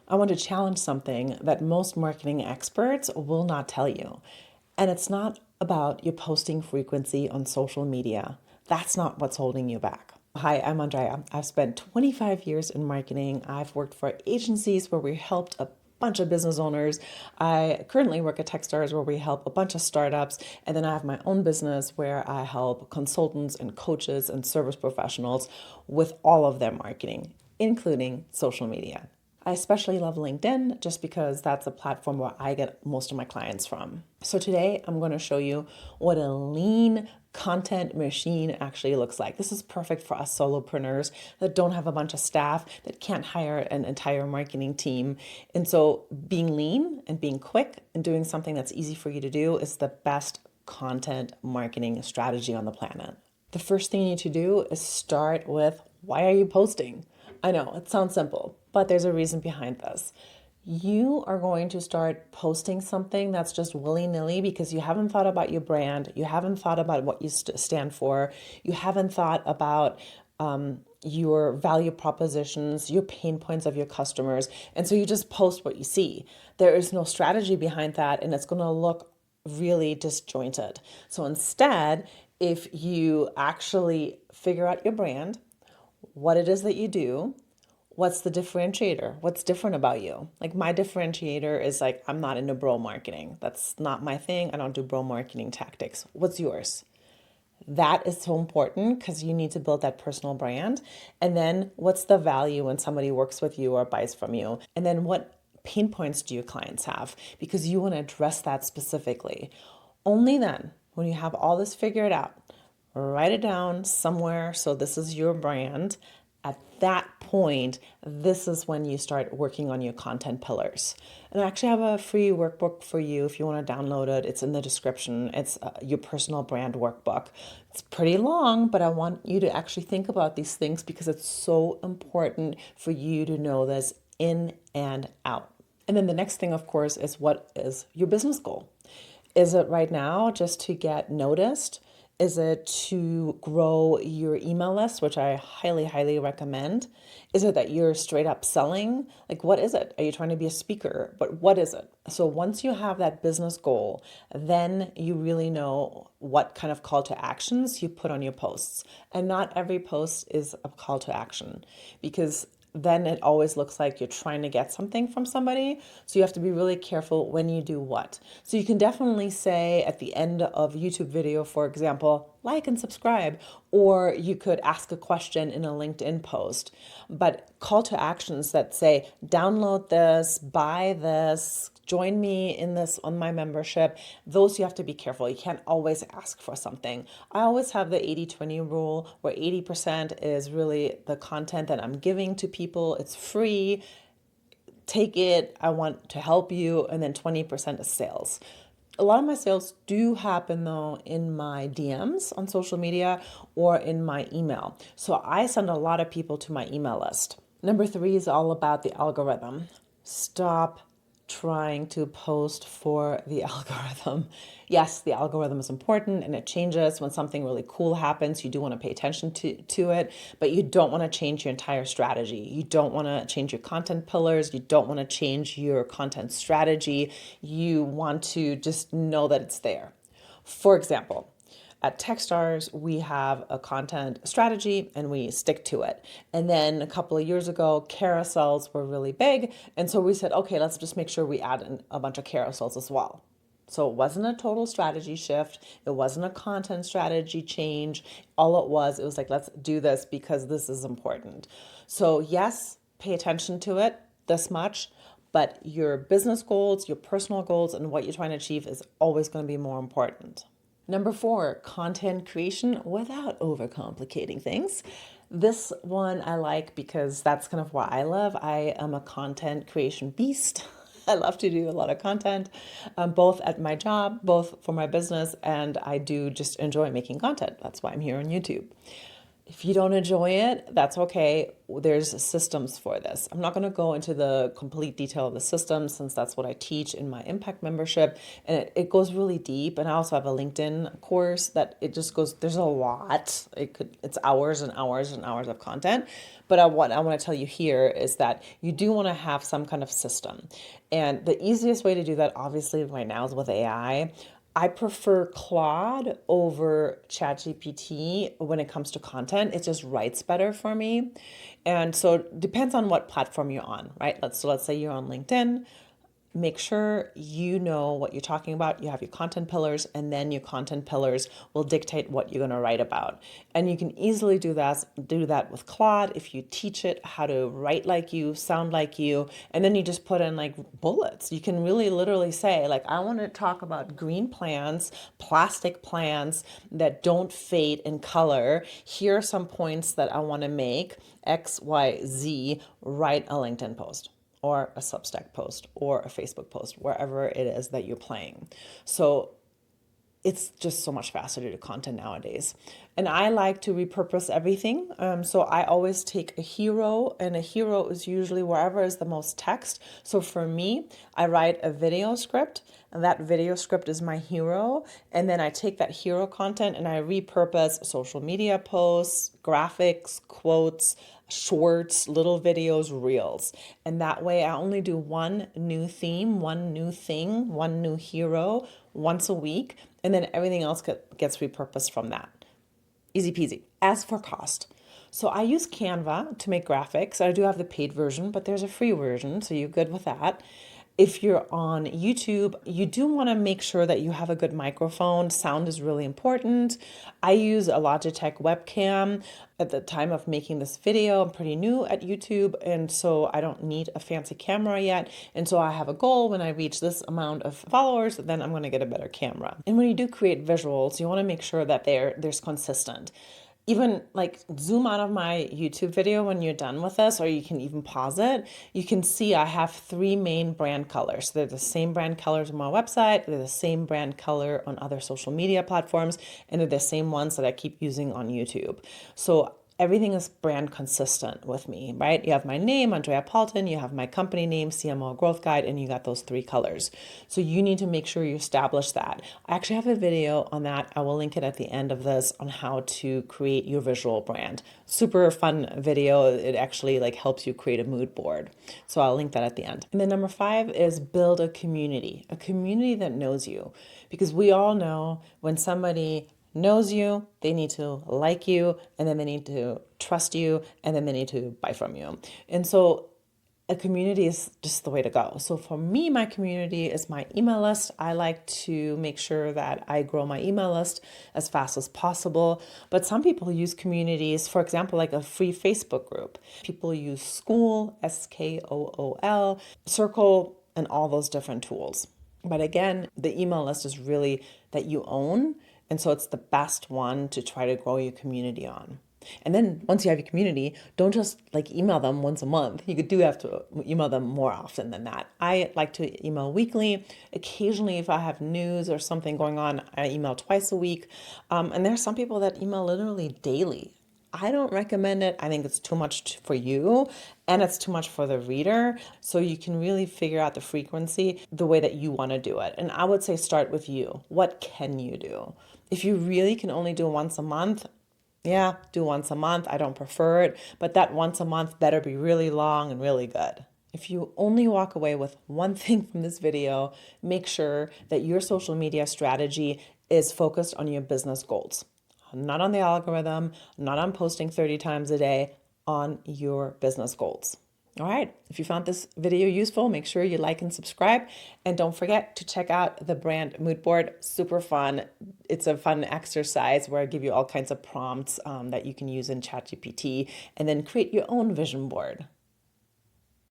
I want to challenge something that most marketing experts will not tell you. And it's not about your posting frequency on social media. That's not what's holding you back. Hi, I'm Andrea. I've spent 25 years in marketing. I've worked for agencies where we helped a bunch of business owners. I currently work at Techstars where we help a bunch of startups. And then I have my own business where I help consultants and coaches and service professionals with all of their marketing, including social media. I especially love LinkedIn just because that's a platform where I get most of my clients from. So today I'm going to show you what a lean content machine actually looks like. This is perfect for us solopreneurs that don't have a bunch of staff, that can't hire an entire marketing team. And so being lean and being quick and doing something that's easy for you to do is the best content marketing strategy on the planet. The first thing you need to do is start with, why are you posting? I know it sounds simple, but there's a reason behind this. You are going to start posting something that's just willy-nilly because you haven't thought about your brand, you haven't thought about what you stand for, you haven't thought about your value propositions, your pain points of your customers, and so you just post what you see. There is no strategy behind that, and it's going to look really disjointed. So instead, if you actually figure out your brand, what it is that you do, what's the differentiator? What's different about you? Like my differentiator is like, I'm not into bro marketing. That's not my thing. I don't do bro marketing tactics. What's yours? That is so important because you need to build that personal brand. And then what's the value when somebody works with you or buys from you? And then what pain points do your clients have? Because you want to address that specifically. Only then, when you have all this figured out, write it down somewhere so this is your brand. At that point, this is when you start working on your content pillars. And I actually have a free workbook for you if you want to download it. It's in the description. It's your personal brand workbook. It's pretty long, but I want you to actually think about these things because it's so important for you to know this in and out. And then the next thing, of course, is what is your business goal? Is it right now just to get noticed? Is it to grow your email list, which I highly, highly recommend? Is it that you're straight up selling? Like, what is it? Are you trying to be a speaker? But what is it? So once you have that business goal, then you really know what kind of call to actions you put on your posts. And not every post is a call to action because then it always looks like you're trying to get something from somebody. So you have to be really careful when you do what. So you can definitely say at the end of YouTube video, for example, like and subscribe, or you could ask a question in a LinkedIn post. But call to actions that say, download this, buy this, join me in this on my membership, those you have to be careful. You can't always ask for something. I always have the 80-20 rule where 80% is really the content that I'm giving to people. It's free. Take it. I want to help you. And then 20% is sales. A lot of my sales do happen though in my DMs on social media or in my email. So I send a lot of people to my email list. Number 3 is all about the algorithm. Stop trying to post for the algorithm. Yes, the algorithm is important and it changes when something really cool happens. You do want to pay attention to it, but you don't want to change your entire strategy. You don't want to change your content pillars. You don't want to change your content strategy. You want to just know that it's there. For example, at Techstars, we have a content strategy and we stick to it. And then a couple of years ago, carousels were really big. And so we said, okay, let's just make sure we add in a bunch of carousels as well. So it wasn't a total strategy shift. It wasn't a content strategy change. All it was like, let's do this because this is important. So yes, pay attention to it this much, but your business goals, your personal goals, and what you're trying to achieve is always going to be more important. Number 4, content creation without overcomplicating things. This one I like because that's kind of what I love. I am a content creation beast. I love to do a lot of content, both at my job, both for my business, and I do just enjoy making content. That's why I'm here on YouTube. If you don't enjoy it, that's okay. There's systems for this. I'm not going to go into the complete detail of the system since that's what I teach in my impact membership. And it goes really deep. And I also have a LinkedIn course that it just goes, there's a lot. It's hours and hours and hours of content. But what I want to tell you here is that you do want to have some kind of system. And the easiest way to do that, obviously, right now is with AI. I prefer Claude over ChatGPT when it comes to content. It just writes better for me. And so it depends on what platform you're on, right? Let's say you're on LinkedIn. Make sure you know what you're talking about. You have your content pillars, and then your content pillars will dictate what you're going to write about. And you can easily do that with Claude if you teach it how to write like you, sound like you, and then you just put in like bullets. You can really literally say, like, I want to talk about green plants, plastic plants that don't fade in color. Here are some points that I want to make. X, Y, Z. Write a LinkedIn post, or a Substack post, or a Facebook post, wherever it is that you're playing. So it's just so much faster to do content nowadays. And I like to repurpose everything. So I always take a hero, and a hero is usually wherever is the most text. So for me, I write a video script, and that video script is my hero. And then I take that hero content and I repurpose social media posts, graphics, quotes, shorts, little videos, reels. And that way I only do one new theme, one new thing, one new hero once a week. And then everything else gets repurposed from that. Easy peasy. As for cost, so I use Canva to make graphics. I do have the paid version, but there's a free version, so you're good with that. If you're on YouTube, you do want to make sure that you have a good microphone. Sound is really important. I use a Logitech webcam. At the time of making this video, I'm pretty new at YouTube, and so I don't need a fancy camera yet. And so I have a goal: when I reach this amount of followers, then I'm going to get a better camera. And when you do create visuals, you want to make sure that there's consistent. Even like zoom out of my YouTube video when you're done with this, or you can even pause it. You can see I have 3 main brand colors. They're the same brand colors on my website. They're the same brand color on other social media platforms, and they're the same ones that I keep using on YouTube. So everything is brand consistent with me, right? You have my name, Andrea Palten, you have my company name, CMO Growth Guide, and you got those 3 colors. So you need to make sure you establish that. I actually have a video on that. I will link it at the end of this on how to create your visual brand. Super fun video. It actually like helps you create a mood board. So I'll link that at the end. And then number 5 is build a community that knows you. Because we all know when somebody knows you, they need to like you, and then they need to trust you, and then they need to buy from you. And so a community is just the way to go. So for me, my community is my email list. I like to make sure that I grow my email list as fast as possible. But some people use communities, for example, like a free Facebook group. People use School, SKOOL, Circle, and all those different tools. But again, the email list is really that you own. And so it's the best one to try to grow your community on. And then once you have your community, don't just like email them once a month. You do have to email them more often than that. I like to email weekly. Occasionally, if I have news or something going on, I email twice a week. And there are some people that email literally daily. I don't recommend it. I think it's too much for you, and it's too much for the reader. So you can really figure out the frequency the way that you want to do it. And I would say start with you. What can you do? If you really can only do once a month, yeah, do once a month. I don't prefer it, but that once a month better be really long and really good. If you only walk away with one thing from this video, make sure that your social media strategy is focused on your business goals. Not on the algorithm, not on posting 30 times a day, on your business goals. All right, if you found this video useful, make sure you like and subscribe. And don't forget to check out the brand mood board. Super fun. It's a fun exercise where I give you all kinds of prompts that you can use in ChatGPT, and then create your own vision board.